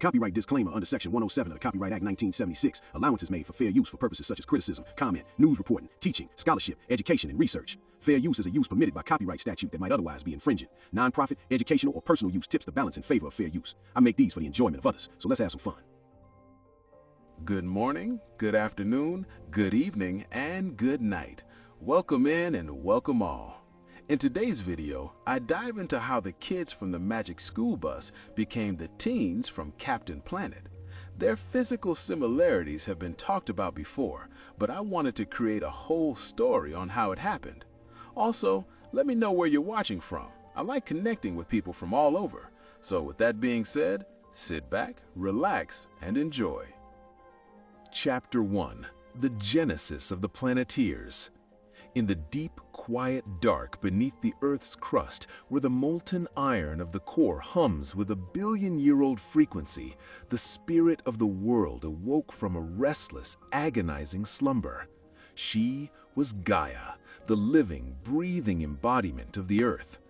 Copyright disclaimer under Section 107 of the Copyright Act 1976. Allowances made for fair use for purposes such as criticism, comment, news reporting, teaching, scholarship, education, and research. Fair use is a use permitted by copyright statute that might otherwise be infringing. Non-profit, educational, or personal use tips the balance in favor of fair use. I make these for the enjoyment of others, so let's have some fun. Good morning, good afternoon, good evening, and good night. Welcome in and welcome all. In today's video, I dive into how the kids from the Magic School Bus became the teens from Captain Planet. Their physical similarities have been talked about before, but I wanted to create a whole story on how it happened. Also, let me know where you're watching from. I like connecting with people from all over. So with that being said, sit back, relax, and enjoy. Chapter 1. The Genesis of the Planeteers. In the deep, quiet dark beneath the Earth's crust, where the molten iron of the core hums with a billion-year-old frequency, the spirit of the world awoke from a restless, agonizing slumber. She was Gaia, the living, breathing embodiment of the Earth.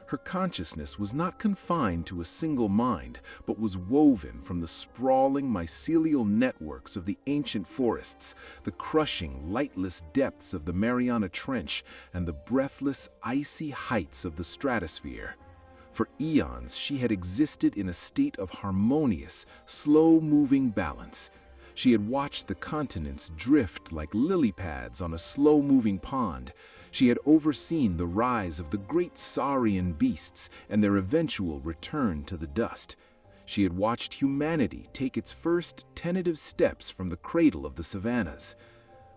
Her consciousness was not confined to a single mind, but was woven from the sprawling mycelial networks of the ancient forests, the crushing, lightless depths of the Mariana Trench, and the breathless, icy heights of the stratosphere. For eons, she had existed in a state of harmonious, slow-moving balance. She had watched the continents drift like lily pads on a slow-moving pond. She had overseen the rise of the great saurian beasts and their eventual return to the dust. She had watched humanity take its first tentative steps from the cradle of the savannas.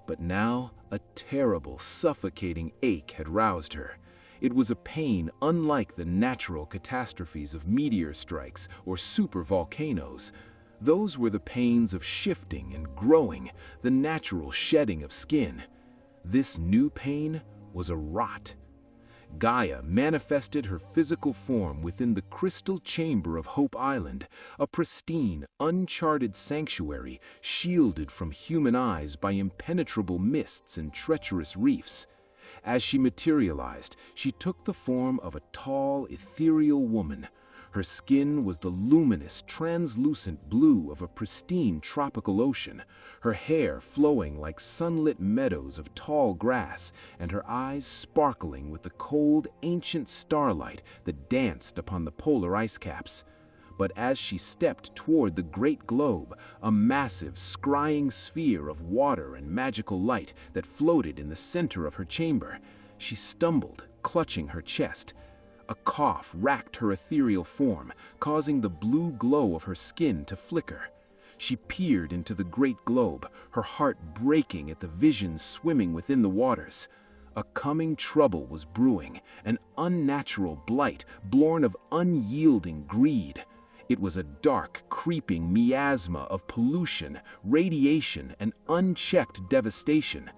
But now a terrible, suffocating ache had roused her. It was a pain unlike the natural catastrophes of meteor strikes or supervolcanoes. Those were the pains of shifting and growing, the natural shedding of skin. This new pain was a rot. Gaia manifested her physical form within the crystal chamber of Hope Island, a pristine, uncharted sanctuary shielded from human eyes by impenetrable mists and treacherous reefs. As she materialized, she took the form of a tall, ethereal woman. Her skin was the luminous, translucent blue of a pristine tropical ocean, her hair flowing like sunlit meadows of tall grass, and her eyes sparkling with the cold, ancient starlight that danced upon the polar ice caps. But as she stepped toward the great globe, a massive, scrying sphere of water and magical light that floated in the center of her chamber, she stumbled, clutching her chest. A cough racked her ethereal form, causing the blue glow of her skin to flicker. She peered into the great globe, her heart breaking at the vision swimming within the waters. A coming trouble was brewing, an unnatural blight born of unyielding greed. It was a dark, creeping miasma of pollution, radiation, and unchecked devastation.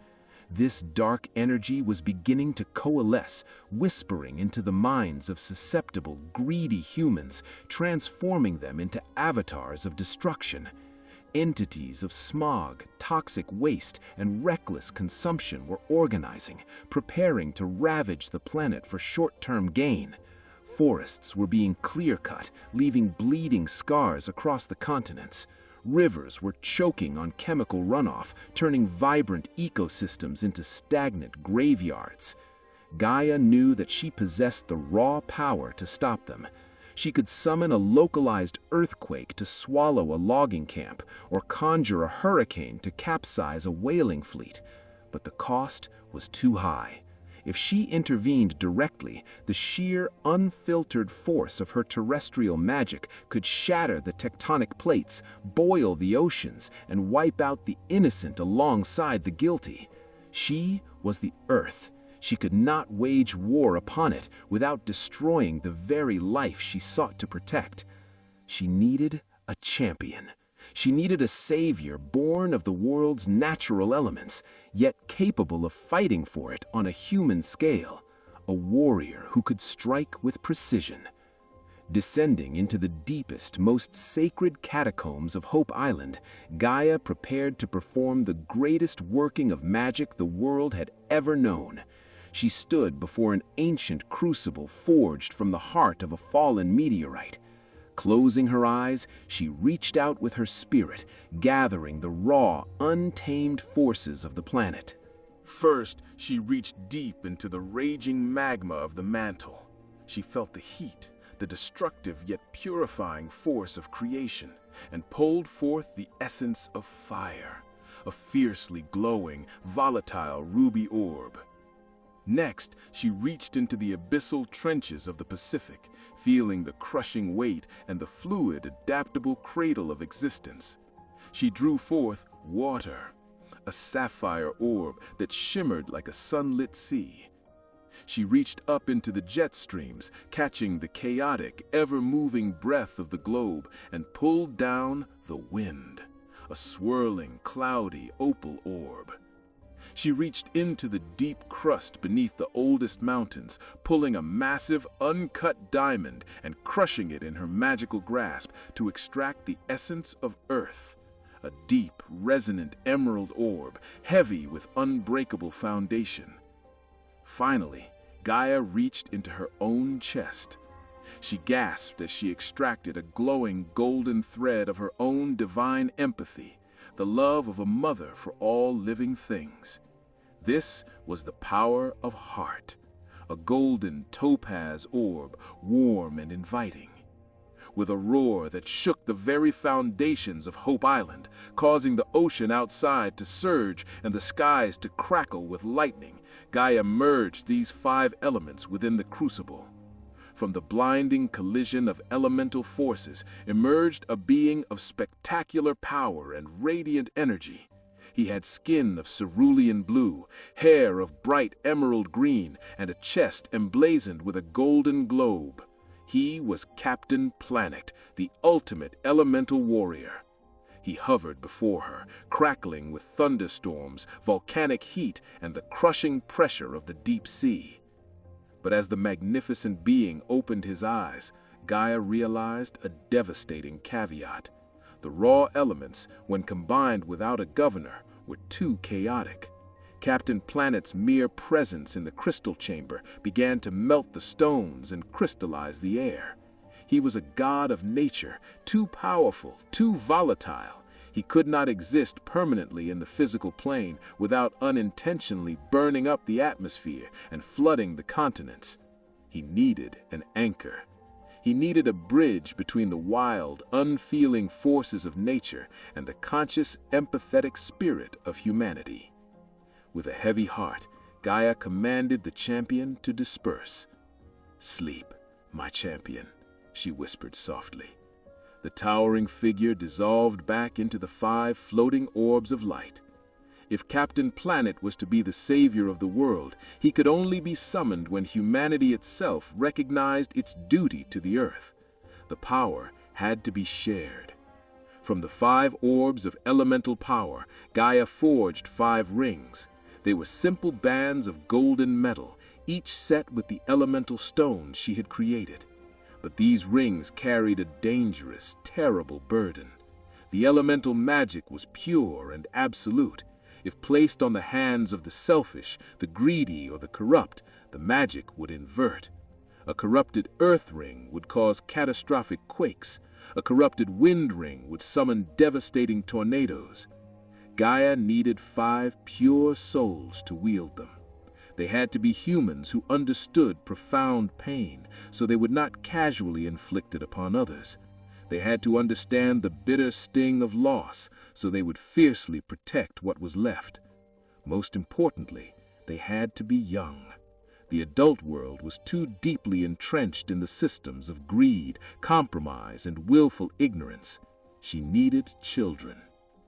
This dark energy was beginning to coalesce, whispering into the minds of susceptible, greedy humans, transforming them into avatars of destruction. Entities of smog, toxic waste, and reckless consumption were organizing, preparing to ravage the planet for short-term gain. Forests were being clear-cut, leaving bleeding scars across the continents. Rivers were choking on chemical runoff, turning vibrant ecosystems into stagnant graveyards. Gaia knew that she possessed the raw power to stop them. She could summon a localized earthquake to swallow a logging camp, or conjure a hurricane to capsize a whaling fleet. But the cost was too high. If she intervened directly, the sheer, unfiltered force of her terrestrial magic could shatter the tectonic plates, boil the oceans, and wipe out the innocent alongside the guilty. She was the Earth. She could not wage war upon it without destroying the very life she sought to protect. She needed a champion. She needed a savior born of the world's natural elements, yet capable of fighting for it on a human scale, a warrior who could strike with precision. Descending into the deepest, most sacred catacombs of Hope Island, Gaia prepared to perform the greatest working of magic the world had ever known. She stood before an ancient crucible forged from the heart of a fallen meteorite. Closing her eyes, she reached out with her spirit, gathering the raw, untamed forces of the planet. First, she reached deep into the raging magma of the mantle. She felt the heat, the destructive yet purifying force of creation, and pulled forth the essence of fire, a fiercely glowing, volatile ruby orb. Next, she reached into the abyssal trenches of the Pacific, feeling the crushing weight and the fluid, adaptable cradle of existence. She drew forth water, a sapphire orb that shimmered like a sunlit sea. She reached up into the jet streams, catching the chaotic, ever-moving breath of the globe, and pulled down the wind, a swirling, cloudy opal orb. She reached into the deep crust beneath the oldest mountains, pulling a massive, uncut diamond and crushing it in her magical grasp to extract the essence of Earth, a deep, resonant emerald orb, heavy with unbreakable foundation. Finally, Gaia reached into her own chest. She gasped as she extracted a glowing golden thread of her own divine empathy, the love of a mother for all living things. This was the power of heart, a golden topaz orb, warm and inviting. With a roar that shook the very foundations of Hope Island, causing the ocean outside to surge and the skies to crackle with lightning, Gaia merged these 5 elements within the crucible. From the blinding collision of elemental forces emerged a being of spectacular power and radiant energy. He had skin of cerulean blue, hair of bright emerald green, and a chest emblazoned with a golden globe. He was Captain Planet, the ultimate elemental warrior. He hovered before her, crackling with thunderstorms, volcanic heat, and the crushing pressure of the deep sea. But as the magnificent being opened his eyes, Gaia realized a devastating caveat. The raw elements, when combined without a governor, were too chaotic. Captain Planet's mere presence in the crystal chamber began to melt the stones and crystallize the air. He was a god of nature, too powerful, too volatile. He could not exist permanently in the physical plane without unintentionally burning up the atmosphere and flooding the continents. He needed an anchor. He needed a bridge between the wild, unfeeling forces of nature and the conscious, empathetic spirit of humanity. With a heavy heart, Gaia commanded the champion to disperse. "Sleep, my champion," she whispered softly. The towering figure dissolved back into the 5 floating orbs of light. If Captain Planet was to be the savior of the world, he could only be summoned when humanity itself recognized its duty to the Earth. The power had to be shared. From the 5 orbs of elemental power, Gaia forged 5 rings. They were simple bands of golden metal, each set with the elemental stones she had created. But these rings carried a dangerous, terrible burden. The elemental magic was pure and absolute. If placed on the hands of the selfish, the greedy, or the corrupt, the magic would invert. A corrupted earth ring would cause catastrophic quakes. A corrupted wind ring would summon devastating tornadoes. Gaia needed 5 pure souls to wield them. They had to be humans who understood profound pain, so they would not casually inflict it upon others. They had to understand the bitter sting of loss, so they would fiercely protect what was left. Most importantly, they had to be young. The adult world was too deeply entrenched in the systems of greed, compromise, and willful ignorance. She needed children.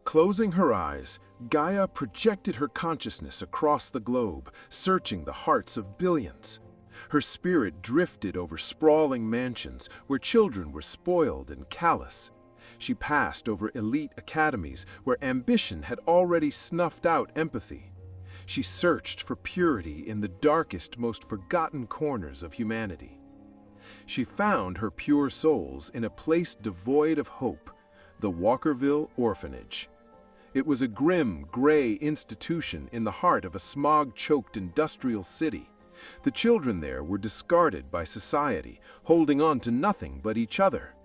Closing her eyes, Gaia projected her consciousness across the globe, searching the hearts of billions. Her spirit drifted over sprawling mansions where children were spoiled and callous. She passed over elite academies where ambition had already snuffed out empathy. She searched for purity in the darkest, most forgotten corners of humanity. She found her pure souls in a place devoid of hope, the Walkerville Orphanage. It was a grim, gray institution in the heart of a smog-choked industrial city. The children there were discarded by society, holding on to nothing but each other.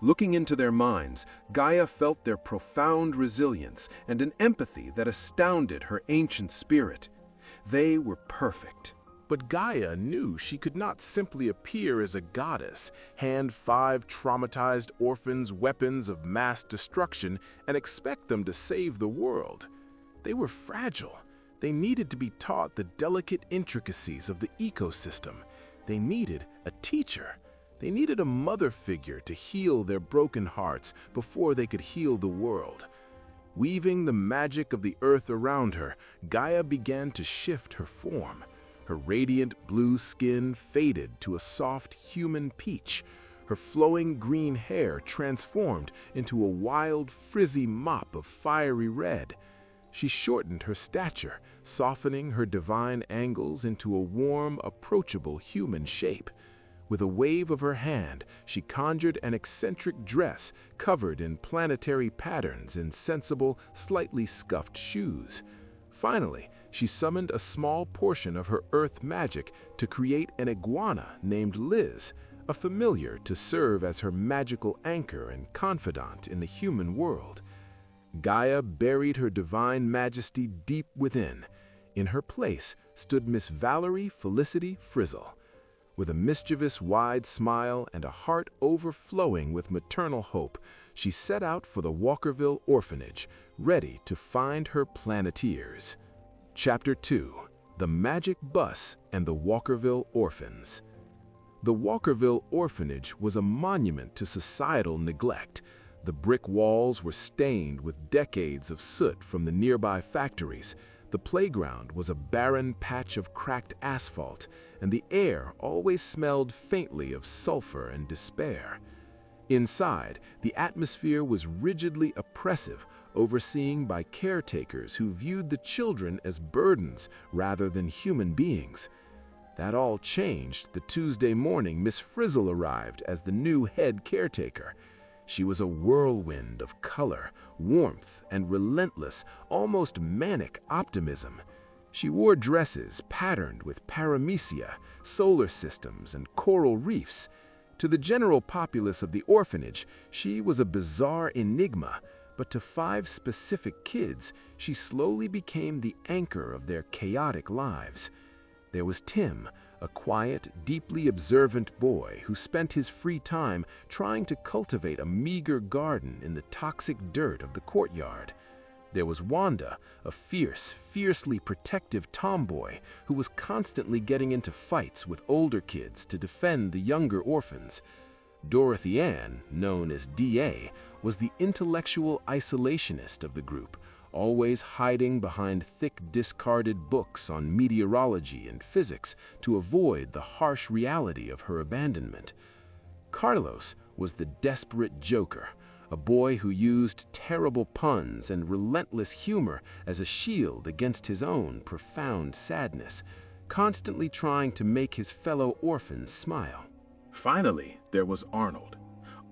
Looking into their minds, Gaia felt their profound resilience and an empathy that astounded her ancient spirit. They were perfect. But Gaia knew she could not simply appear as a goddess, hand 5 traumatized orphans weapons of mass destruction, and expect them to save the world. They were fragile. They needed to be taught the delicate intricacies of the ecosystem. They needed a teacher. They needed a mother figure to heal their broken hearts before they could heal the world. Weaving the magic of the earth around her, Gaia began to shift her form. Her radiant blue skin faded to a soft human peach. Her flowing green hair transformed into a wild, frizzy mop of fiery red. She shortened her stature, softening her divine angles into a warm, approachable human shape. With a wave of her hand, she conjured an eccentric dress covered in planetary patterns and sensible, slightly scuffed shoes. Finally, she summoned a small portion of her earth magic to create an iguana named Liz, a familiar to serve as her magical anchor and confidant in the human world. Gaia buried her divine majesty deep within. In her place stood Miss Valerie Felicity Frizzle. With a mischievous wide smile and a heart overflowing with maternal hope, she set out for the Walkerville orphanage, ready to find her Planeteers. Chapter 2: The Magic Bus and the Walkerville Orphans. The Walkerville orphanage was a monument to societal neglect. The brick walls were stained with decades of soot from the nearby factories. The playground was a barren patch of cracked asphalt, and the air always smelled faintly of sulfur and despair. Inside, the atmosphere was rigidly oppressive, overseen by caretakers who viewed the children as burdens rather than human beings. That all changed the Tuesday morning Miss Frizzle arrived as the new head caretaker. She was a whirlwind of color, warmth, and relentless, almost manic optimism. She wore dresses patterned with paramecia, solar systems, and coral reefs. To the general populace of the orphanage, she was a bizarre enigma, but to 5 specific kids, she slowly became the anchor of their chaotic lives. There was Tim, a quiet, deeply observant boy who spent his free time trying to cultivate a meager garden in the toxic dirt of the courtyard. There was Wanda, a fiercely protective tomboy who was constantly getting into fights with older kids to defend the younger orphans. Dorothy Ann, known as D.A., was the intellectual isolationist of the group, always hiding behind thick discarded books on meteorology and physics to avoid the harsh reality of her abandonment. Carlos was the desperate joker, a boy who used terrible puns and relentless humor as a shield against his own profound sadness, constantly trying to make his fellow orphans smile. Finally, there was Arnold.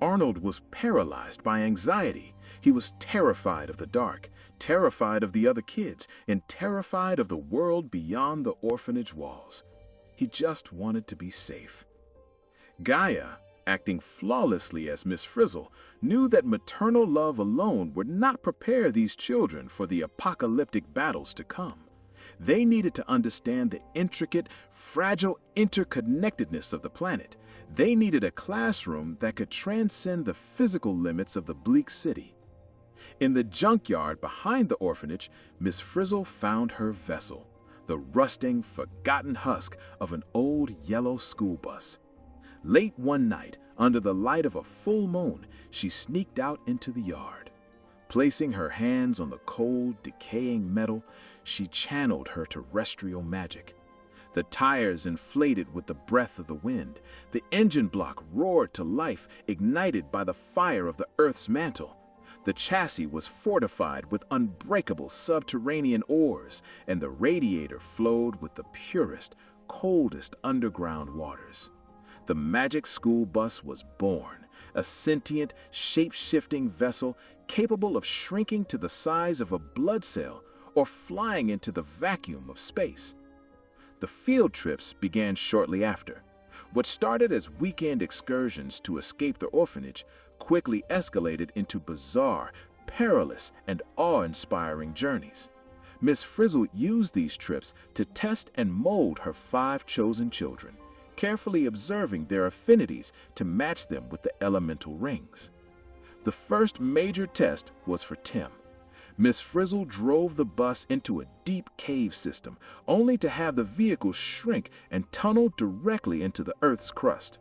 Arnold was paralyzed by anxiety. He was terrified of the dark, terrified of the other kids, and terrified of the world beyond the orphanage walls. He just wanted to be safe. Gaia, acting flawlessly as Miss Frizzle, knew that maternal love alone would not prepare these children for the apocalyptic battles to come. They needed to understand the intricate, fragile interconnectedness of the planet. They needed a classroom that could transcend the physical limits of the bleak city. In the junkyard behind the orphanage, Miss Frizzle found her vessel, the rusting, forgotten husk of an old yellow school bus. Late one night, under the light of a full moon, she sneaked out into the yard. Placing her hands on the cold, decaying metal, she channeled her terrestrial magic. The tires inflated with the breath of the wind. The engine block roared to life, ignited by the fire of the Earth's mantle. The chassis was fortified with unbreakable subterranean ores, and the radiator flowed with the purest, coldest underground waters. The magic school bus was born, a sentient, shape-shifting vessel capable of shrinking to the size of a blood cell or flying into the vacuum of space. The field trips began shortly after. What started as weekend excursions to escape the orphanage quickly escalated into bizarre, perilous, and awe-inspiring journeys. Miss Frizzle used these trips to test and mold her 5 chosen children, carefully observing their affinities to match them with the elemental rings. The first major test was for Tim. Miss Frizzle drove the bus into a deep cave system, only to have the vehicle shrink and tunnel directly into the Earth's crust.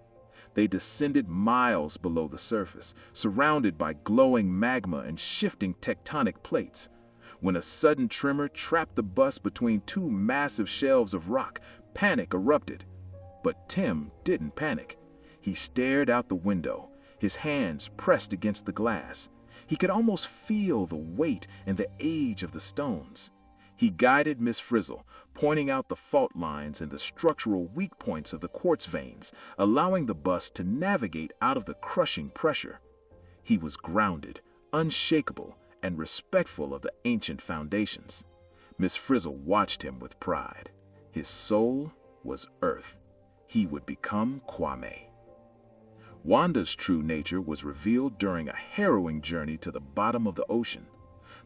They descended miles below the surface, surrounded by glowing magma and shifting tectonic plates. When a sudden tremor trapped the bus between 2 massive shelves of rock, panic erupted. But Tim didn't panic. He stared out the window, his hands pressed against the glass. He could almost feel the weight and the age of the stones. He guided Miss Frizzle, pointing out the fault lines and the structural weak points of the quartz veins, allowing the bus to navigate out of the crushing pressure. He was grounded, unshakable, and respectful of the ancient foundations. Miss Frizzle watched him with pride. His soul was earth. He would become Kwame. Wanda's true nature was revealed during a harrowing journey to the bottom of the ocean.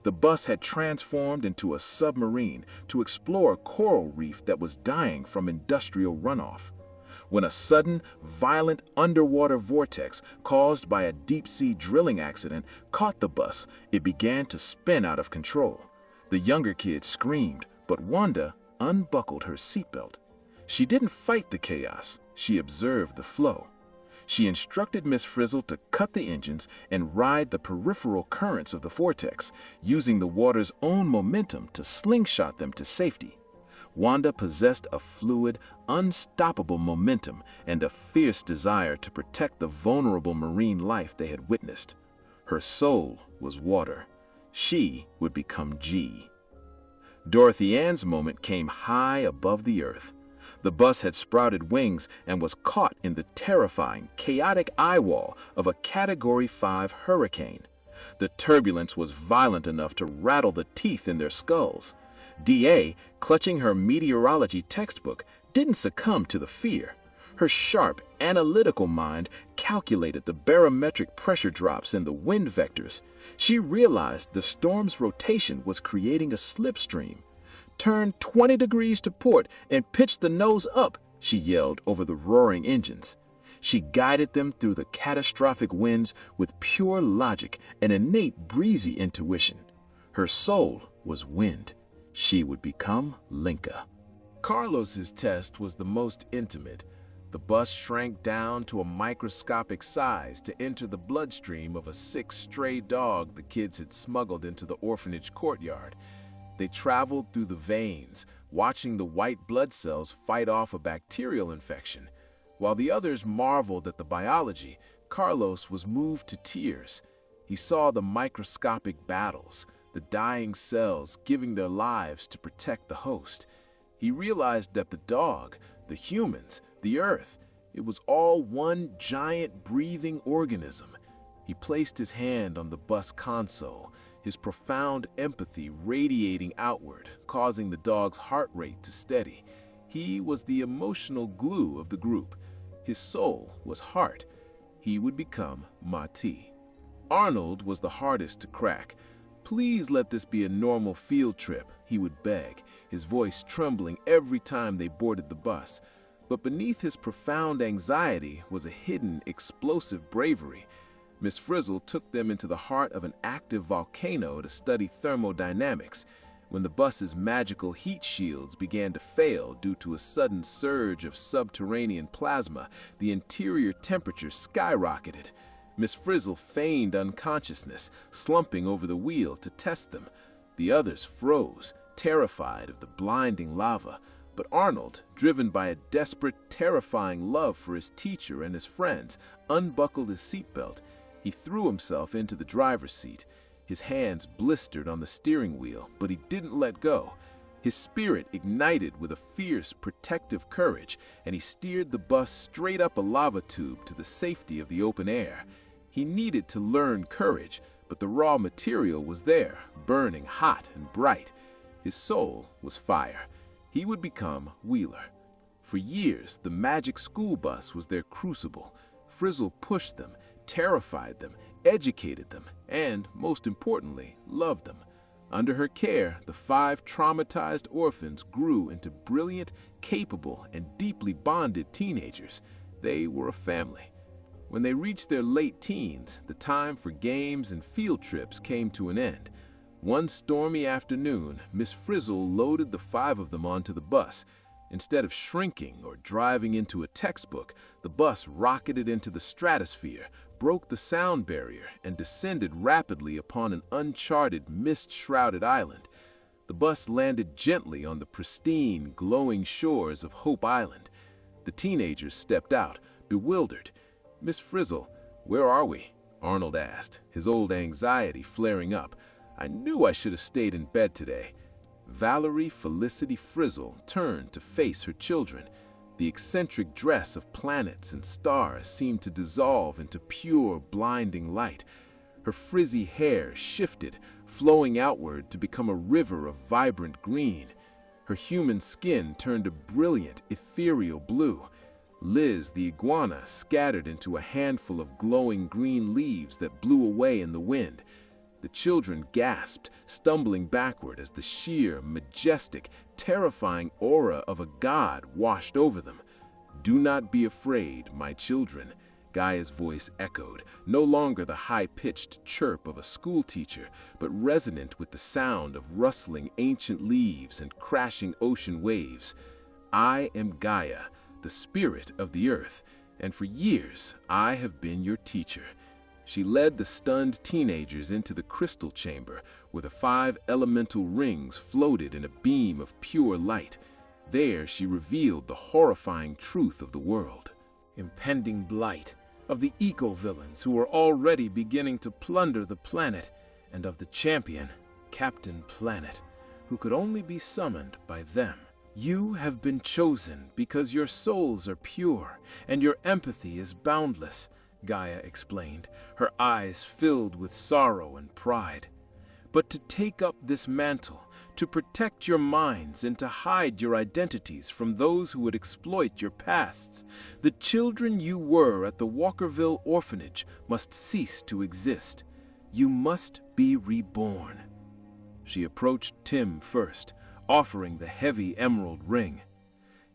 The bus had transformed into a submarine to explore a coral reef that was dying from industrial runoff. When a sudden, violent underwater vortex caused by a deep-sea drilling accident caught the bus, it began to spin out of control. The younger kids screamed, but Wanda unbuckled her seatbelt. She didn't fight the chaos, she observed the flow. She instructed Miss Frizzle to cut the engines and ride the peripheral currents of the vortex, using the water's own momentum to slingshot them to safety. Wanda possessed a fluid, unstoppable momentum and a fierce desire to protect the vulnerable marine life they had witnessed. Her soul was water. She would become G. Dorothy Ann's moment came high above the earth. The bus had sprouted wings and was caught in the terrifying, chaotic eyewall of a Category 5 hurricane. The turbulence was violent enough to rattle the teeth in their skulls. D.A., clutching her meteorology textbook, didn't succumb to the fear. Her sharp, analytical mind calculated the barometric pressure drops in the wind vectors. She realized the storm's rotation was creating a slipstream. "Turn 20 degrees to port and pitch the nose up," she yelled over the roaring engines. She guided them through the catastrophic winds with pure logic and innate breezy intuition. Her soul was wind. She would become Linka. Carlos's test was the most intimate. The bus shrank down to a microscopic size to enter the bloodstream of a sick stray dog the kids had smuggled into the orphanage courtyard. They traveled through the veins, watching the white blood cells fight off a bacterial infection. While the others marveled at the biology, Carlos was moved to tears. He saw the microscopic battles, the dying cells giving their lives to protect the host. He realized that the dog, the humans, the earth, it was all one giant breathing organism. He placed his hand on the bus console, his profound empathy radiating outward, causing the dog's heart rate to steady. He was the emotional glue of the group. His soul was heart. He would become Mati. Arnold was the hardest to crack. "Please let this be a normal field trip," he would beg, his voice trembling every time they boarded the bus. But beneath his profound anxiety was a hidden, explosive bravery. Miss Frizzle took them into the heart of an active volcano to study thermodynamics. When the bus's magical heat shields began to fail due to a sudden surge of subterranean plasma, the interior temperature skyrocketed. Miss Frizzle feigned unconsciousness, slumping over the wheel to test them. The others froze, terrified of the blinding lava. But Arnold, driven by a desperate, terrifying love for his teacher and his friends, unbuckled his seatbelt. He threw himself into the driver's seat. His hands blistered on the steering wheel, but he didn't let go. His spirit ignited with a fierce, protective courage, and he steered the bus straight up a lava tube to the safety of the open air. He needed to learn courage, but the raw material was there, burning hot and bright. His soul was fire. He would become Wheeler. For years, the magic school bus was their crucible. Frizzle pushed them, terrified them, educated them, and, most importantly, loved them. Under her care, the 5 traumatized orphans grew into brilliant, capable, and deeply bonded teenagers. They were a family. When they reached their late teens, the time for games and field trips came to an end. One stormy afternoon, Miss Frizzle loaded the 5 of them onto the bus. Instead of shrinking or driving into a textbook, the bus rocketed into the stratosphere, broke the sound barrier, and descended rapidly upon an uncharted, mist-shrouded island. The bus landed gently on the pristine, glowing shores of Hope Island. The teenagers stepped out, bewildered. "Miss Frizzle, where are we?" Arnold asked, his old anxiety flaring up. "I knew I should have stayed in bed today." Valerie Felicity Frizzle turned to face her children. The eccentric dress of planets and stars seemed to dissolve into pure, blinding light. Her frizzy hair shifted, flowing outward to become a river of vibrant green. Her human skin turned a brilliant, ethereal blue. Liz, the iguana, scattered into a handful of glowing green leaves that blew away in the wind. The children gasped, stumbling backward as the sheer, majestic, terrifying aura of a god washed over them. "Do not be afraid, my children," Gaia's voice echoed, no longer the high-pitched chirp of a schoolteacher, but resonant with the sound of rustling ancient leaves and crashing ocean waves. "I am Gaia, the spirit of the earth, and for years I have been your teacher." She led the stunned teenagers into the crystal chamber, where the 5 elemental rings floated in a beam of pure light. There she revealed the horrifying truth of the world. Impending blight, of the eco-villains who were already beginning to plunder the planet, and of the champion, Captain Planet, who could only be summoned by them. "You have been chosen because your souls are pure, and your empathy is boundless," Gaia explained, her eyes filled with sorrow and pride. "But to take up this mantle, to protect your minds and to hide your identities from those who would exploit your pasts, the children you were at the Walkerville orphanage must cease to exist. You must be reborn." She approached Tim first, offering the heavy emerald ring.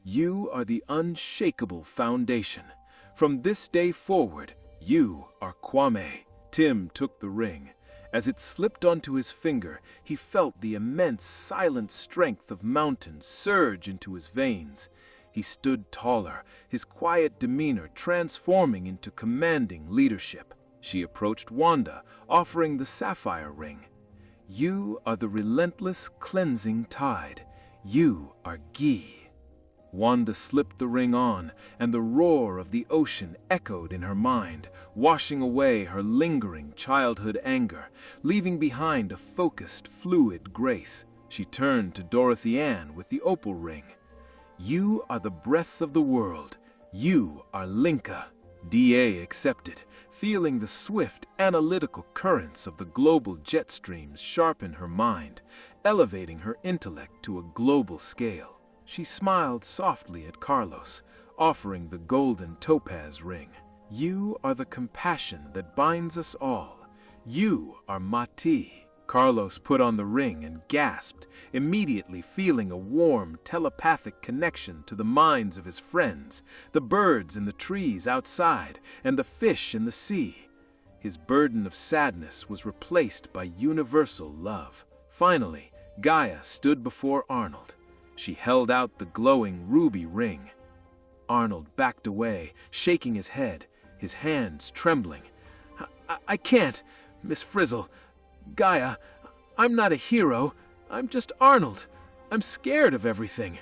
"You are the unshakable foundation. From this day forward, you are Kwame." Tim took the ring. As it slipped onto his finger, he felt the immense, silent strength of mountains surge into his veins. He stood taller, his quiet demeanor transforming into commanding leadership. She approached Wanda, offering the sapphire ring. "You are the relentless, cleansing tide. You are Gi." Wanda slipped the ring on, and the roar of the ocean echoed in her mind, washing away her lingering childhood anger, leaving behind a focused, fluid grace. She turned to Dorothy Ann with the opal ring. "You are the breath of the world. You are Linka." DA accepted, feeling the swift, analytical currents of the global jet streams sharpen her mind, elevating her intellect to a global scale. She smiled softly at Carlos, offering the golden topaz ring. "You are the compassion that binds us all. You are Mati." Carlos put on the ring and gasped, immediately feeling a warm, telepathic connection to the minds of his friends, the birds in the trees outside, and the fish in the sea. His burden of sadness was replaced by universal love. Finally, Gaia stood before Arnold. She held out the glowing ruby ring. Arnold backed away, shaking his head, his hands trembling. I can't, Miss Frizzle. Gaia, I'm not a hero. I'm just Arnold. I'm scared of everything.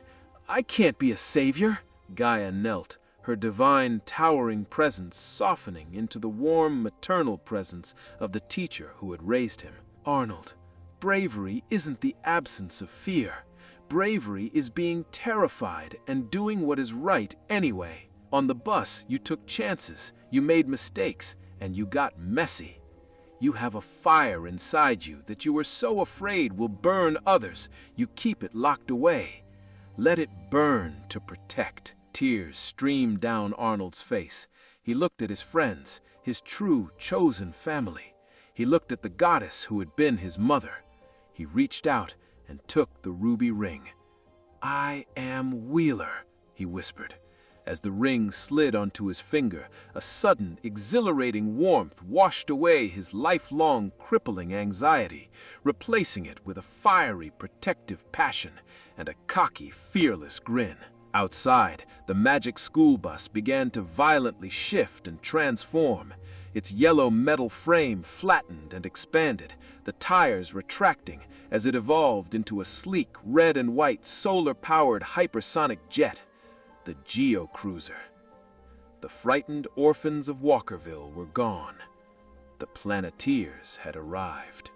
I can't be a savior." Gaia knelt, her divine, towering presence softening into the warm, maternal presence of the teacher who had raised him. "Arnold, bravery isn't the absence of fear. Bravery is being terrified and doing what is right anyway. On the bus, you took chances, you made mistakes, and you got messy. You have a fire inside you that you are so afraid will burn others, you keep it locked away. Let it burn to protect." Tears streamed down Arnold's face. He looked at his friends, his true, chosen family. He looked at the goddess who had been his mother. He reached out and took the ruby ring. "I am Wheeler," he whispered. As the ring slid onto his finger, a sudden, exhilarating warmth washed away his lifelong, crippling anxiety, replacing it with a fiery, protective passion and a cocky, fearless grin. Outside, the magic school bus began to violently shift and transform. Its yellow metal frame flattened and expanded, the tires retracting as it evolved into a sleek, red and white, solar-powered hypersonic jet. The Geo-Cruiser. The frightened orphans of Walkerville were gone. The Planeteers had arrived.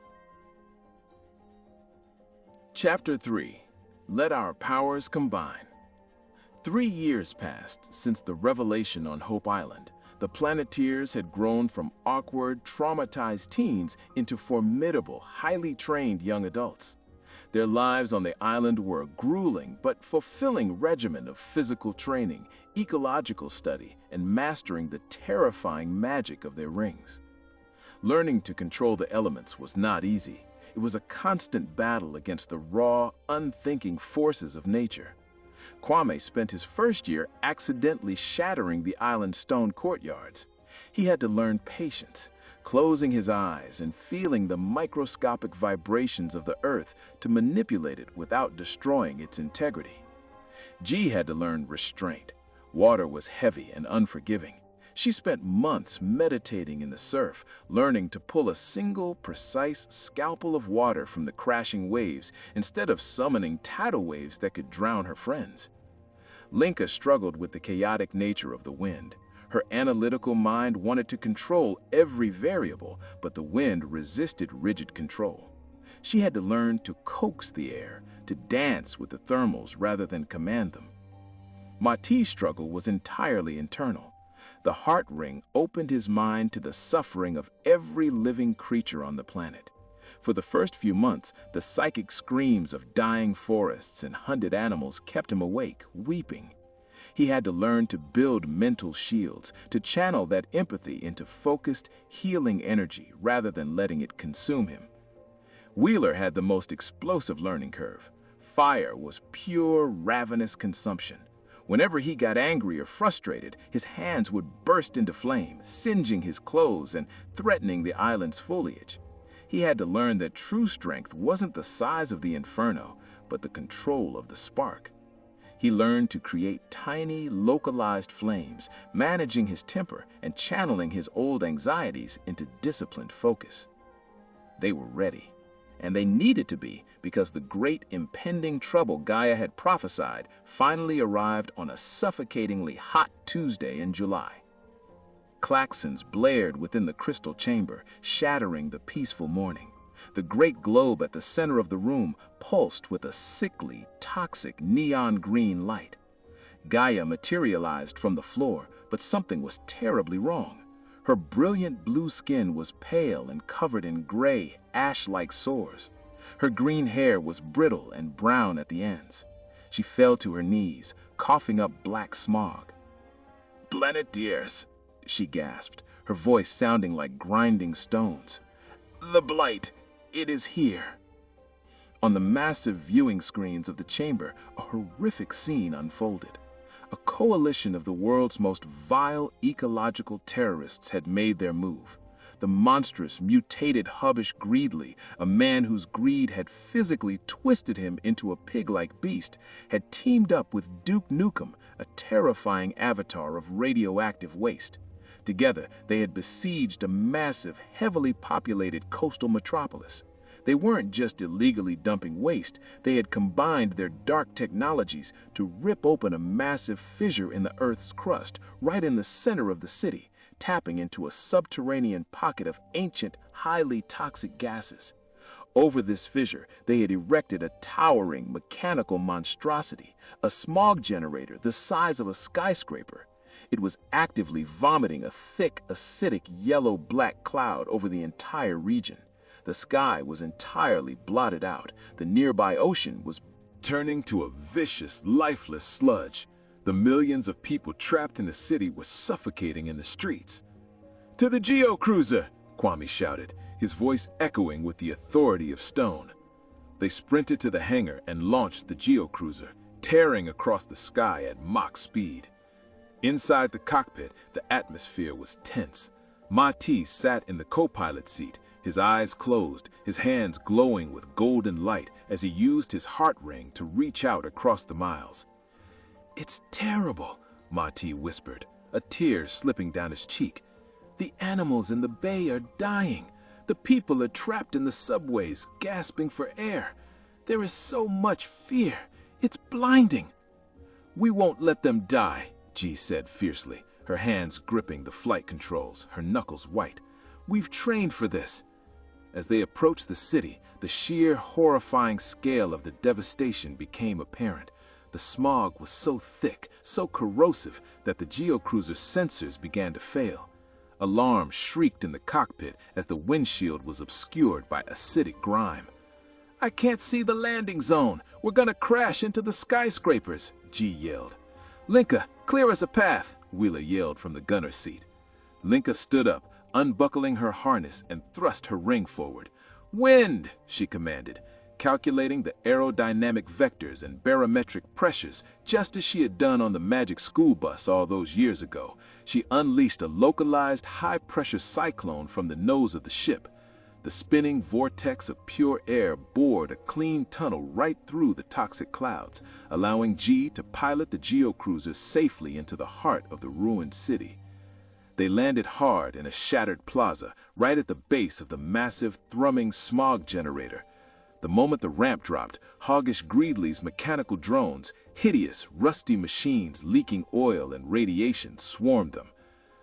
Chapter 3. Let Our Powers Combine. 3 years passed since the revelation on Hope Island. The Planeteers had grown from awkward, traumatized teens into formidable, highly trained young adults. Their lives on the island were a grueling but fulfilling regimen of physical training, ecological study, and mastering the terrifying magic of their rings. Learning to control the elements was not easy. It was a constant battle against the raw, unthinking forces of nature. Kwame spent his first year accidentally shattering the island's stone courtyards. He had to learn patience, closing his eyes and feeling the microscopic vibrations of the earth to manipulate it without destroying its integrity. G had to learn restraint. Water was heavy and unforgiving. She spent months meditating in the surf, learning to pull a single, precise scalpel of water from the crashing waves instead of summoning tidal waves that could drown her friends. Linka struggled with the chaotic nature of the wind. Her analytical mind wanted to control every variable, but the wind resisted rigid control. She had to learn to coax the air, to dance with the thermals rather than command them. Mati's struggle was entirely internal. The heart ring opened his mind to the suffering of every living creature on the planet. For the first few months, the psychic screams of dying forests and hunted animals kept him awake, weeping. He had to learn to build mental shields, to channel that empathy into focused, healing energy rather than letting it consume him. Wheeler had the most explosive learning curve. Fire was pure, ravenous consumption. Whenever he got angry or frustrated, his hands would burst into flame, singeing his clothes and threatening the island's foliage. He had to learn that true strength wasn't the size of the inferno, but the control of the spark. He learned to create tiny, localized flames, managing his temper and channeling his old anxieties into disciplined focus. They were ready, and they needed to be because the great impending trouble Gaia had prophesied finally arrived on a suffocatingly hot Tuesday in July. Klaxons blared within the crystal chamber, shattering the peaceful morning. The great globe at the center of the room pulsed with a sickly, toxic neon green light. Gaia materialized from the floor, but something was terribly wrong. Her brilliant blue skin was pale and covered in gray, ash-like sores. Her green hair was brittle and brown at the ends. She fell to her knees, coughing up black smog. "Planeteers," she gasped, her voice sounding like grinding stones. "The blight, it is here." On the massive viewing screens of the chamber, a horrific scene unfolded. A coalition of the world's most vile ecological terrorists had made their move. The monstrous, mutated Hubbish Greedley, a man whose greed had physically twisted him into a pig-like beast, had teamed up with Duke Nukem, a terrifying avatar of radioactive waste. Together, they had besieged a massive, heavily populated coastal metropolis. They weren't just illegally dumping waste, they had combined their dark technologies to rip open a massive fissure in the Earth's crust right in the center of the city, tapping into a subterranean pocket of ancient, highly toxic gases. Over this fissure, they had erected a towering mechanical monstrosity, a smog generator the size of a skyscraper. It was actively vomiting a thick, acidic yellow-black cloud over the entire region. The sky was entirely blotted out. The nearby ocean was turning to a vicious, lifeless sludge. The millions of people trapped in the city were suffocating in the streets. To the Geo-Cruiser, Kwame shouted, his voice echoing with the authority of stone. They sprinted to the hangar and launched the Geo-Cruiser, tearing across the sky at Mach speed. Inside the cockpit, the atmosphere was tense. Mati sat in the co-pilot seat, his eyes closed, his hands glowing with golden light as he used his heart ring to reach out across the miles. "It's terrible," Mati whispered, a tear slipping down his cheek. "The animals in the bay are dying. The people are trapped in the subways, gasping for air. There is so much fear. It's blinding." "We won't let them die," G said fiercely, her hands gripping the flight controls, her knuckles white. "We've trained for this." As they approached the city, the sheer, horrifying scale of the devastation became apparent. The smog was so thick, so corrosive, that the Geo-Cruiser's sensors began to fail. Alarm shrieked in the cockpit as the windshield was obscured by acidic grime. "I can't see the landing zone. We're gonna crash into the skyscrapers," G yelled. "Linka, clear us a path," Wheeler yelled from the gunner's seat. Linka stood up, unbuckling her harness, and thrust her ring forward. "Wind," she commanded, calculating the aerodynamic vectors and barometric pressures just as she had done on the Magic School Bus all those years ago. She unleashed a localized high-pressure cyclone from the nose of the ship. The spinning vortex of pure air bored a clean tunnel right through the toxic clouds, allowing G to pilot the Geo-Cruiser safely into the heart of the ruined city. They landed hard in a shattered plaza, right at the base of the massive, thrumming smog generator. The moment the ramp dropped, Hoggish Greedley's mechanical drones, hideous, rusty machines leaking oil and radiation, swarmed them.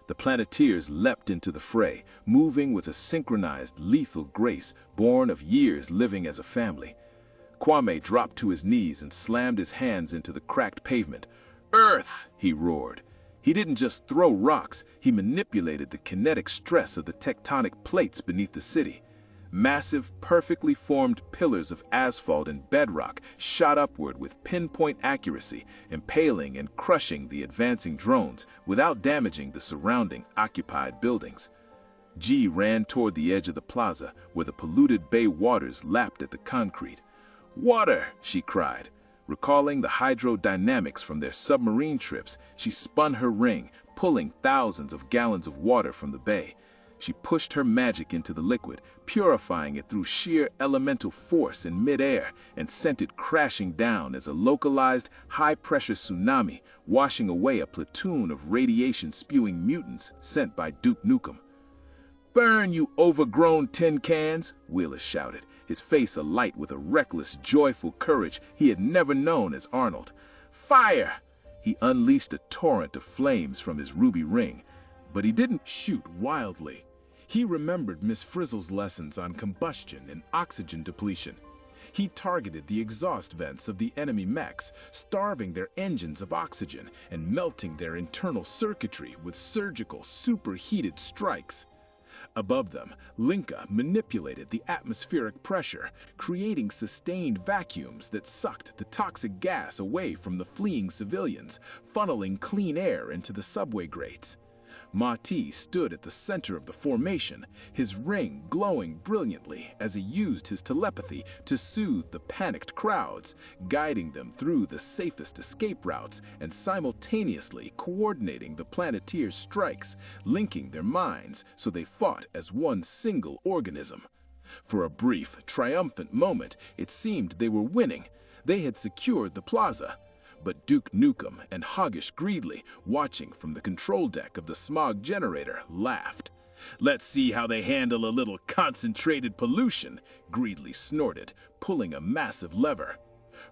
The Planeteers leapt into the fray, moving with a synchronized, lethal grace born of years living as a family. Kwame dropped to his knees and slammed his hands into the cracked pavement. "Earth!" he roared. He didn't just throw rocks, he manipulated the kinetic stress of the tectonic plates beneath the city. Massive, perfectly formed pillars of asphalt and bedrock shot upward with pinpoint accuracy, impaling and crushing the advancing drones without damaging the surrounding occupied buildings. G ran toward the edge of the plaza, where the polluted bay waters lapped at the concrete. "Water!" she cried. Recalling the hydrodynamics from their submarine trips, she spun her ring, pulling thousands of gallons of water from the bay. She pushed her magic into the liquid, purifying it through sheer elemental force in midair, and sent it crashing down as a localized, high-pressure tsunami, washing away a platoon of radiation-spewing mutants sent by Duke Nukem. "Burn, you overgrown tin cans!" Wheeler shouted, his face alight with a reckless, joyful courage he had never known as Arnold. "Fire!" He unleashed a torrent of flames from his ruby ring, but he didn't shoot wildly. He remembered Miss Frizzle's lessons on combustion and oxygen depletion. He targeted the exhaust vents of the enemy mechs, starving their engines of oxygen and melting their internal circuitry with surgical, superheated strikes. Above them, Linka manipulated the atmospheric pressure, creating sustained vacuums that sucked the toxic gas away from the fleeing civilians, funneling clean air into the subway grates. Mati stood at the center of the formation, his ring glowing brilliantly as he used his telepathy to soothe the panicked crowds, guiding them through the safest escape routes and simultaneously coordinating the Planeteers' strikes, linking their minds so they fought as one single organism. For a brief, triumphant moment, it seemed they were winning. They had secured the plaza. But Duke Nukem and Hoggish Greedley, watching from the control deck of the smog generator, laughed. "Let's see how they handle a little concentrated pollution," Greedley snorted, pulling a massive lever.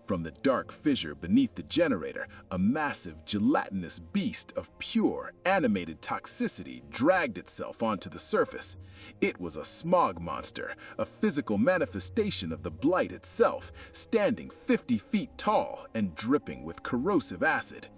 From the dark fissure beneath the generator, a massive gelatinous beast of pure, animated toxicity dragged itself onto the surface. It was a smog monster, a physical manifestation of the blight itself, standing 50 feet tall and dripping with corrosive acid.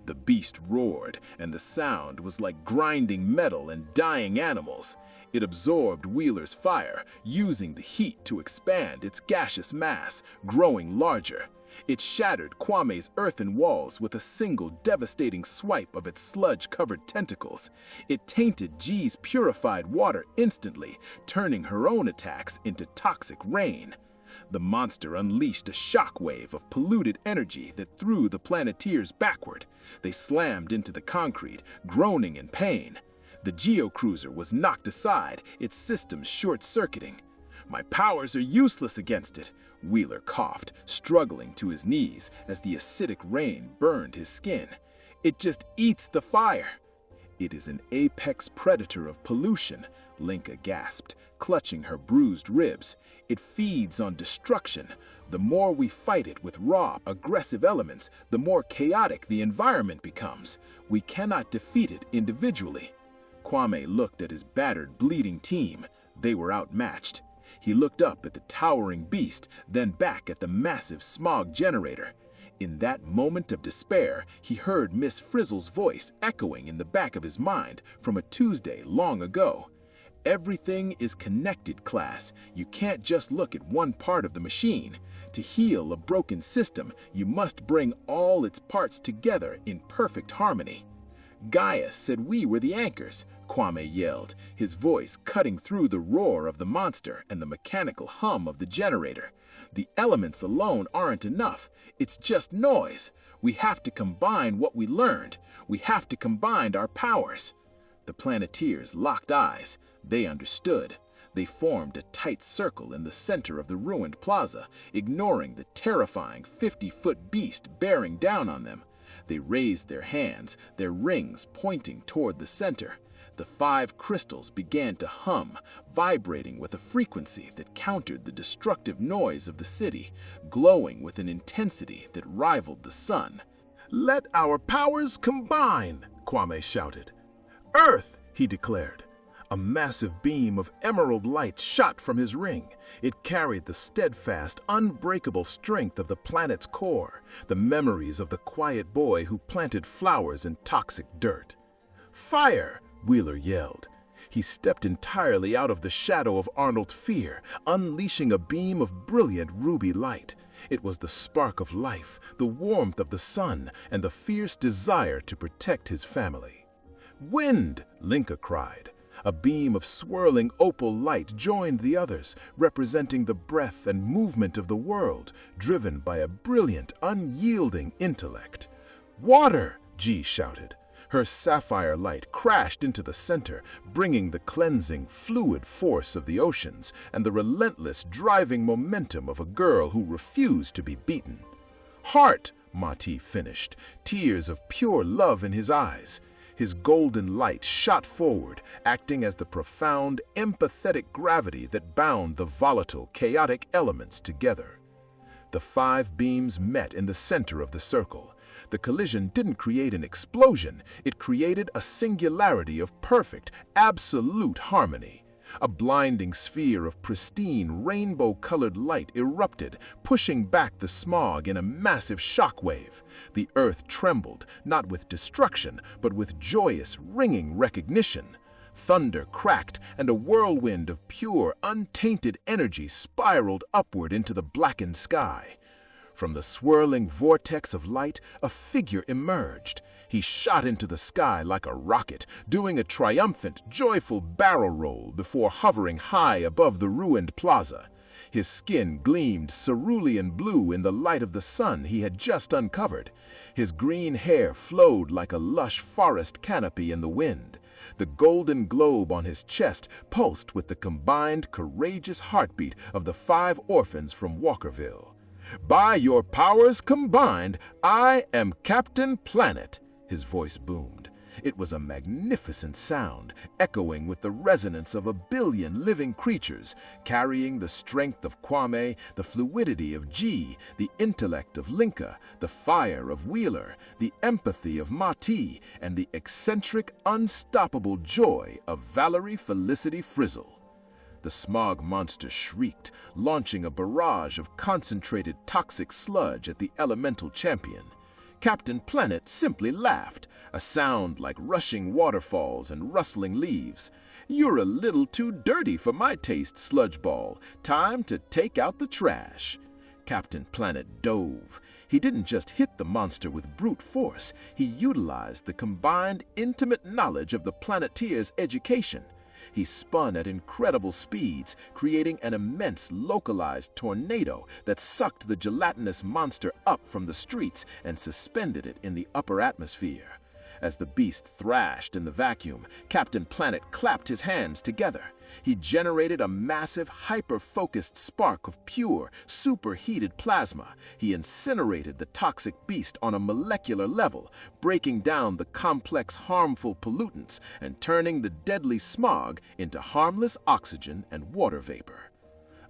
The beast roared, and the sound was like grinding metal and dying animals. It absorbed Wheeler's fire, using the heat to expand its gaseous mass, growing larger. It shattered Kwame's earthen walls with a single devastating swipe of its sludge-covered tentacles. It tainted G's purified water instantly, turning her own attacks into toxic rain. The monster unleashed a shockwave of polluted energy that threw the Planeteers backward. They slammed into the concrete, groaning in pain. The geocruiser was knocked aside, its systems short-circuiting. "My powers are useless against it," Wheeler coughed, struggling to his knees as the acidic rain burned his skin. "It just eats the fire." "It is an apex predator of pollution," Linka gasped, clutching her bruised ribs. "It feeds on destruction. The more we fight it with raw, aggressive elements, the more chaotic the environment becomes. We cannot defeat it individually." Kwame looked at his battered, bleeding team. They were outmatched. He looked up at the towering beast, then back at the massive smog generator. In that moment of despair, he heard Miss Frizzle's voice echoing in the back of his mind from a Tuesday long ago. "Everything is connected, class. You can't just look at one part of the machine. To heal a broken system, you must bring all its parts together in perfect harmony." "Gaius said we were the anchors," Kwame yelled, his voice cutting through the roar of the monster and the mechanical hum of the generator. "The elements alone aren't enough. It's just noise. We have to combine what we learned. We have to combine our powers." The Planeteers locked eyes. They understood. They formed a tight circle in the center of the ruined plaza, ignoring the terrifying 50-foot beast bearing down on them. They raised their hands, their rings pointing toward the center. The 5 crystals began to hum, vibrating with a frequency that countered the destructive noise of the city, glowing with an intensity that rivaled the sun. "Let our powers combine," Kwame shouted. "Earth," he declared. A massive beam of emerald light shot from his ring. It carried the steadfast, unbreakable strength of the planet's core, the memories of the quiet boy who planted flowers in toxic dirt. "Fire!" Wheeler yelled. He stepped entirely out of the shadow of Arnold's fear, unleashing a beam of brilliant ruby light. It was the spark of life, the warmth of the sun, and the fierce desire to protect his family. "Wind!" Linka cried. A beam of swirling opal light joined the others, representing the breath and movement of the world, driven by a brilliant, unyielding intellect. "Water!" G shouted. Her sapphire light crashed into the center, bringing the cleansing, fluid force of the oceans and the relentless, driving momentum of a girl who refused to be beaten. "Heart!" Mati finished, tears of pure love in his eyes. His golden light shot forward, acting as the profound, empathetic gravity that bound the volatile, chaotic elements together. The 5 beams met in the center of the circle. The collision didn't create an explosion, it created a singularity of perfect, absolute harmony. A blinding sphere of pristine, rainbow-colored light erupted, pushing back the smog in a massive shockwave. The earth trembled, not with destruction, but with joyous, ringing recognition. Thunder cracked, and a whirlwind of pure, untainted energy spiraled upward into the blackened sky. From the swirling vortex of light, a figure emerged. He shot into the sky like a rocket, doing a triumphant, joyful barrel roll before hovering high above the ruined plaza. His skin gleamed cerulean blue in the light of the sun he had just uncovered. His green hair flowed like a lush forest canopy in the wind. The golden globe on his chest pulsed with the combined, courageous heartbeat of the 5 orphans from Walkerville. "By your powers combined, I am Captain Planet," his voice boomed. It was a magnificent sound, echoing with the resonance of 1 billion living creatures, carrying the strength of Kwame, the fluidity of G, the intellect of Linka, the fire of Wheeler, the empathy of Mati, and the eccentric, unstoppable joy of Valerie Felicity Frizzle. The smog monster shrieked, launching a barrage of concentrated toxic sludge at the elemental champion. Captain Planet simply laughed, a sound like rushing waterfalls and rustling leaves. "You're a little too dirty for my taste, sludge ball. Time to take out the trash." Captain Planet dove. He didn't just hit the monster with brute force, he utilized the combined intimate knowledge of the Planeteers' education. He spun at incredible speeds, creating an immense localized tornado that sucked the gelatinous monster up from the streets and suspended it in the upper atmosphere. As the beast thrashed in the vacuum, Captain Planet clapped his hands together. He generated a massive, hyper-focused spark of pure, superheated plasma. He incinerated the toxic beast on a molecular level, breaking down the complex, harmful pollutants and turning the deadly smog into harmless oxygen and water vapor.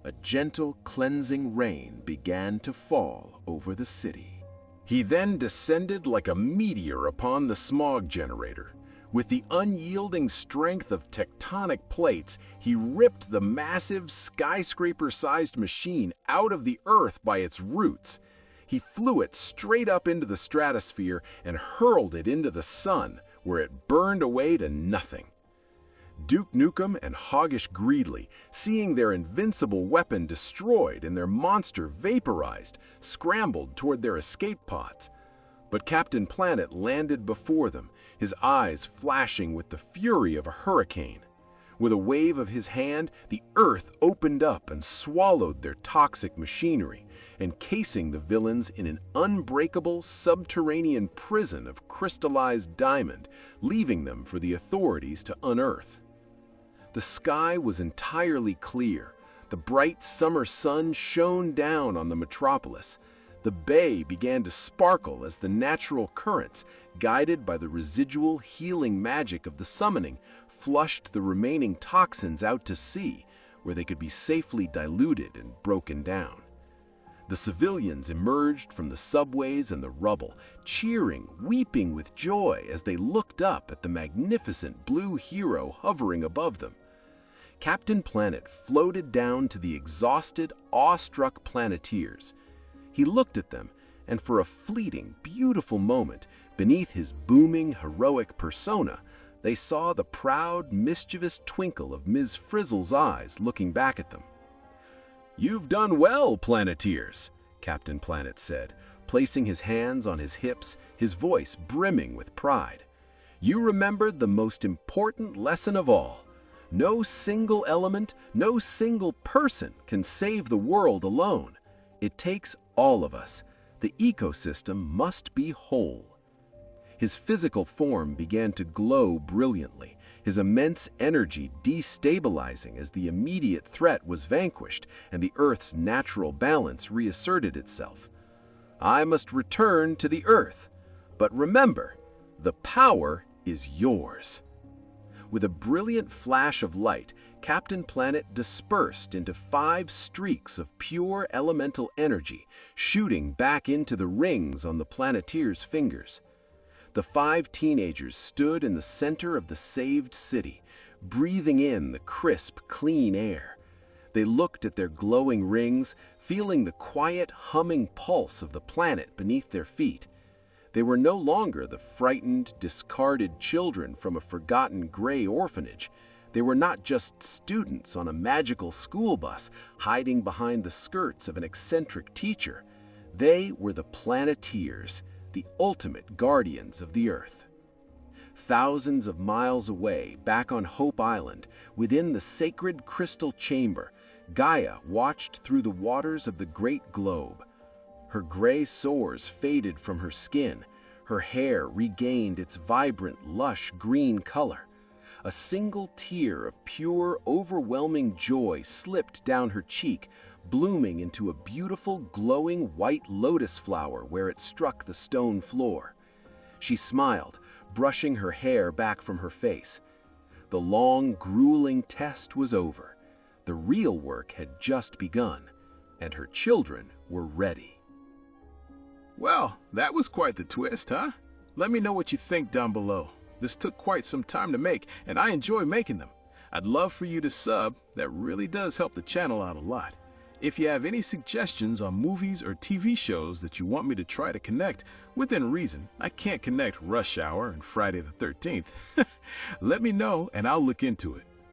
A gentle, cleansing rain began to fall over the city. He then descended like a meteor upon the smog generator. With the unyielding strength of tectonic plates, he ripped the massive, skyscraper-sized machine out of the earth by its roots. He flew it straight up into the stratosphere and hurled it into the sun, where it burned away to nothing. Duke Nukem and Hoggish Greedley, seeing their invincible weapon destroyed and their monster vaporized, scrambled toward their escape pods. But Captain Planet landed before them, his eyes flashing with the fury of a hurricane. With a wave of his hand, the earth opened up and swallowed their toxic machinery, encasing the villains in an unbreakable subterranean prison of crystallized diamond, leaving them for the authorities to unearth. The sky was entirely clear. The bright summer sun shone down on the metropolis. The bay began to sparkle as the natural currents, guided by the residual healing magic of the summoning, flushed the remaining toxins out to sea, where they could be safely diluted and broken down. The civilians emerged from the subways and the rubble, cheering, weeping with joy as they looked up at the magnificent blue hero hovering above them. Captain Planet floated down to the exhausted, awestruck Planeteers. He looked at them, and for a fleeting, beautiful moment, beneath his booming, heroic persona, they saw the proud, mischievous twinkle of Ms. Frizzle's eyes looking back at them. "You've done well, Planeteers," Captain Planet said, placing his hands on his hips, his voice brimming with pride. "You remembered the most important lesson of all. No single element, no single person can save the world alone. It takes all of us. The ecosystem must be whole." His physical form began to glow brilliantly, his immense energy destabilizing as the immediate threat was vanquished and the Earth's natural balance reasserted itself. "I must return to the Earth. But remember, the power is yours." With a brilliant flash of light, Captain Planet dispersed into 5 streaks of pure elemental energy, shooting back into the rings on the Planeteers' fingers. The 5 teenagers stood in the center of the saved city, breathing in the crisp, clean air. They looked at their glowing rings, feeling the quiet, humming pulse of the planet beneath their feet. They were no longer the frightened, discarded children from a forgotten gray orphanage. They were not just students on a magical school bus hiding behind the skirts of an eccentric teacher. They were the Planeteers, the ultimate guardians of the Earth. Thousands of miles away, back on Hope Island, within the sacred crystal chamber, Gaia watched through the waters of the great globe. Her gray sores faded from her skin. Her hair regained its vibrant, lush green color. A single tear of pure, overwhelming joy slipped down her cheek, blooming into a beautiful, glowing white lotus flower where it struck the stone floor. She smiled, brushing her hair back from her face. The long, grueling test was over. The real work had just begun, and her children were ready. Well, that was quite the twist, huh? Let me know what you think down below. This took quite some time to make, and I enjoy making them. I'd love for you to sub. That really does help the channel out a lot. If you have any suggestions on movies or TV shows that you want me to try to connect, within reason, I can't connect Rush Hour and Friday the 13th. Let me know and I'll look into it.